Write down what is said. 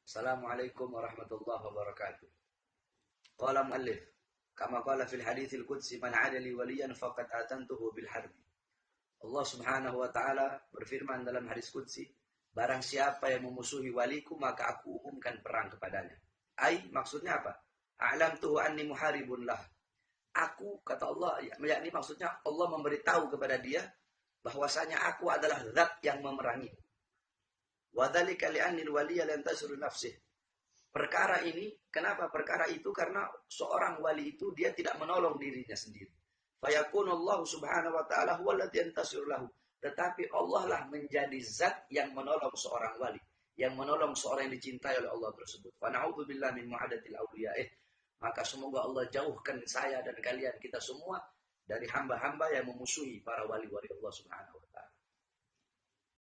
Assalamualaikum warahmatullahi wabarakatuh. Qala muallif, kama qala fil haditsil qudsi man 'ada li waliyan faqad atantuhu bil harbi. Allah Subhanahu wa taala berfirman dalam hadis qudsi, barang siapa yang memusuhi waliku maka aku umumkan perang kepadanya. Maksudnya apa? A'lamtuhu anni muharibun lah. Aku, kata Allah, yakni maksudnya Allah memberitahu kepada dia bahwasanya aku adalah zat yang memerangi. Wadzalika li'anni al-waliya lan tasru nafsih. Perkara ini, kenapa perkara itu? Karena seorang wali itu dia tidak menolong dirinya sendiri. Fayakunullahu subhanahu wa ta'ala huwa alladhi yantasiru lahu. Tetapi Allah lah menjadi zat yang menolong seorang wali, yang menolong seorang yang dicintai oleh Allah tersebut. Wa na'udzubillahi min mu'adatil awliya. Maka semoga Allah jauhkan saya dan kalian kita semua dari hamba-hamba yang memusuhi para wali-wali Allah Subhanahu wa ta'ala.